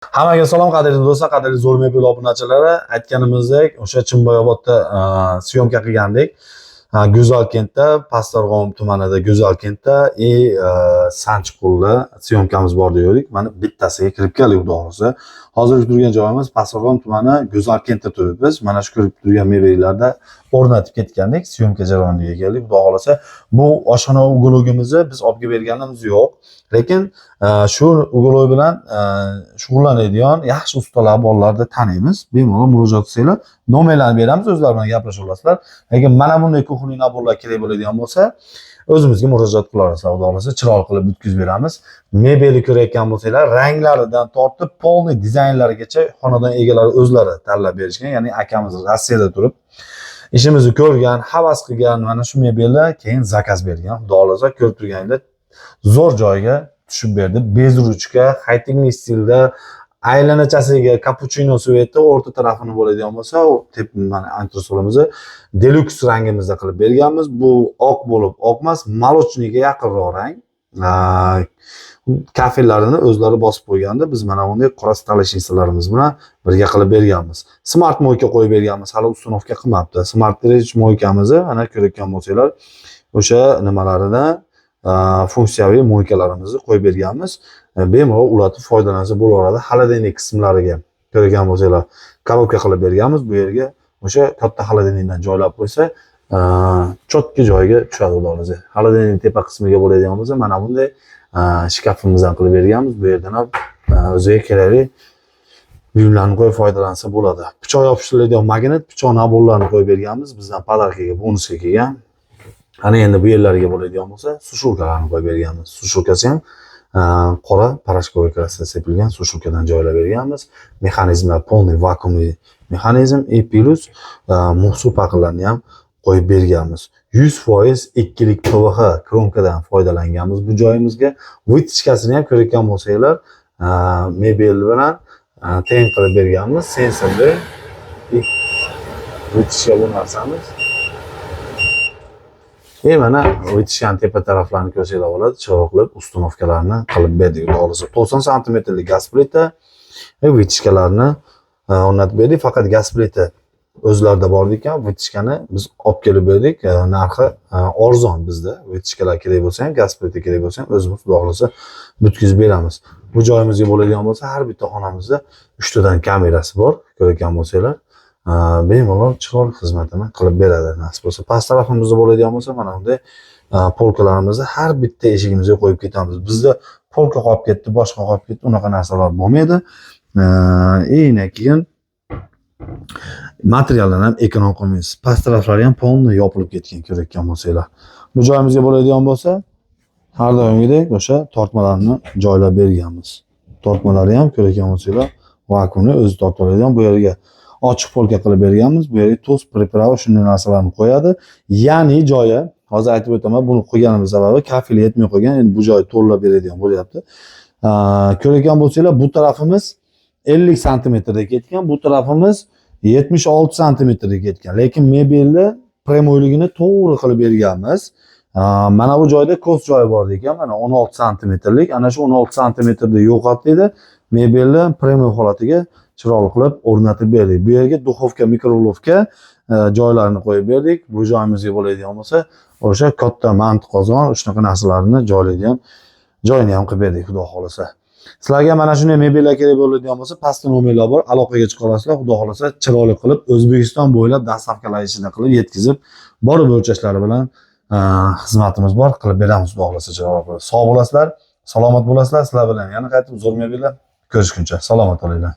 Hammaga salom qadrli do'stlar, qadrli zo'r mebel obunachilari. Aytganimizdek, o'sha Chimboyobodda syomka qilgandik. Go'zalkentda, Pastdarg'om tumanida Go'zalkentda Sanchqulda syomkamiz bor dedik. Mana bittasiga kirib keldik, xudo xolasa. Hozir turgan joyimiz Pastdarg'om tumani Go'zalkentda turibmiz. Mana shu ko'rib turgan mebellarda o'rnatib ketgandik, syomka jarayoniga keldik, xudo xolasa. Bu oshxona uglogimizni biz olib berganimiz yo'q. Lekin shu uglog bilan shug'ullanadigan yaxshi ustalar borlarni taniymiz. Bemalol murojaat qilsanglar, nomerlarni beramiz, o'zlari bilan gaplashib olasizlar. Lekin mana bunday kuxniy naborlar kerak bo'ladigan bo'lsa, o'zimizga murojaat qilaverasizlar, xudo xolasa, chiroyli qilib bitkazib beramiz. Mebelni ko'rayotgan bo'lsanglar, ranglaridan tortib polniy dizaynlarigacha xonadon egalari o'zlari tanlab berishgan. Ya'ni akamiz Rossiyada turib ishimizni ko'rgan, havas qilgan, mana shu mebelni keyin zakaz bergan. Xudo xolasa, ko'rib turganinglar zo'r joyga tushib berdi. Bezruchka, haytingli stilda, aylanachasiga kapuchino svetda o'rta tarafini bo'ladigan bo'lsa, mana antresolimizni deluxe rangimizda qilib berganmiz. Bu oq bo'lib, oq emas, молочныйga yaqinroq rang. Kafellarini o'zlari bosib qo'yganda, biz mana bunday qora stalashnisalarimiz bilan birga qilib berganmiz. Smart moyka qo'yib berganmiz, hali ustunovka qilmabdi. Smart Dredge moykamizni ana ko'rayotgan bo'lsanglar, o'sha nimalarida funksiyaviy moykalarimizni qo'yib berganmiz. Bemalol ulatib foydalansa bo'laveradi. Xolodilnik qismlariga ko'rgan bo'lsanglar, korobka qilib berganmiz. Bu yerga o'sha katta xolodilnikdan joylab qo'ysa, chotki joyiga tushadi ularimiz. Xolodilnik tepa qismiga bo'ladigan bo'lsa, mana bunday shkafimizdan qilib berganmiz. Bu yerdan ham o'ziga kerakli buyumlarni qo'yib foydalansa bo'ladi. Pichoq yopishtiradigan magnit pichoq naborlarini qo'yib berganmiz. Bizdan podarkaga, bonusga kelgan. Ana endi bu yerlarga bo'ladigan bo'lsa, sushulkalarni qo'yib berganmiz. Sushulkasi ham qora parashkovoy krasda sepilgan sushulkadan joylab berganmiz. Mexanizmlar polniy vakuumli mexanizm plus muhsup aqllarni ham qo'yib berganmiz. 100% ikkilik PVH kromkadan foydalanganmiz bu joyimizga. Vitichkasini ham ko'rayotgan bo'lsanglar, mebel bilan teng qilib berganmiz. Sensorli vitichka bu narsamiz. Mana o'tishgan tepa taraflarini ko'rsanglar bo'ladi, chiroq qilib ustunovkalarni qilib berdik. Xohlasa 90 santimetrlik gaz plita va vitichkalarni o'rnatib berdik. Faqat gaz plita o'zlarida bor ekan, vitichkani biz olib kelib berdik. Narxi arzon bizda. Vitichkalar kerak bo'lsa ham, gaz plita kerak bo'lsa ham o'zimiz xohlasa bitkazib beramiz. Bu joyimizga bo'ladigan bo'lsa, har bitta xonamizda 3 tadan kamerasi bor, ko'rgan bo'lsanglar. Bemalol chiroyli xizmatini qilib beradi nasib bo'lsa. Past tarafimizda bo'ladigan bo'lsa, mana bunday polkalarimizni har bitta eshigimizga qo'yib ketamiz. Bizda polka qolib ketdi, boshqa qolib ketdi, unaqa narsalar bo'lmaydi. Keyin materiallarni ham ekran qo'ymaymiz. Past taraflari ham polniy yopilib ketgan, ko'rayotgan bo'lsanglar. Bu joyimizga bo'ladigan bo'lsa, har doimgidek o'sha tortmalarni joylab berganmiz. Tortmalari ham ko'rayotgan bo'lsanglar, vakuumni o'zi tortib oladigan. Bu yerga ochiq polka qilib berganmiz. Bu yerga tuz, priprava shunday narsalarni qo'yadi. Ya'ni joyi, hozir aytib o'taman, buni qo'yganimiz sababi kafel yetmay qolgan. Endi bu joyni to'lab beradigan bo'lyapti. Ko'rayotgan bo'lsanglar, bu tarafimiz 50 santimetrda ketgan, bu tarafimiz 76 santimetrda ketgan. Lekin mebelni premoyligini to'g'ri qilib berganmiz. Mana bu joyda ko'z joyi bor ekan, mana 16 santimetrlik. Ana shu 16 santimetrda yo'qotdik. Mebelni premoy holatiga chiroyli qilib o'rnatib berdik. Bu yerga duxovka, mikrolovka joylarini qo'yib berdik. Bu joyimizga bo'ladigan bo'lsa, o'sha katta manti qozon, shunaqa narsalarni joylaydigan joyini ham qilib berdik, xudo xolasa. Sizlarga mana shunday mebellar kerak bo'ladigan bo'lsa, pastda nomerlar bor, aloqaga chiqa olasizlar. Xudo xolasa, chiroyli qilib O'zbekiston bo'ylab dastavkalar ichida qilib yetkazib, borib o'lchashlari bilan xizmatimiz bor, qilib beramiz, xudo xolasa, chiroyli qilib. Sog' bo'lasizlar, salomat bo'lasizlar. Sizlar bilan yana qaytib zo'r mebellar ko'rishguncha salomat bo'linglar.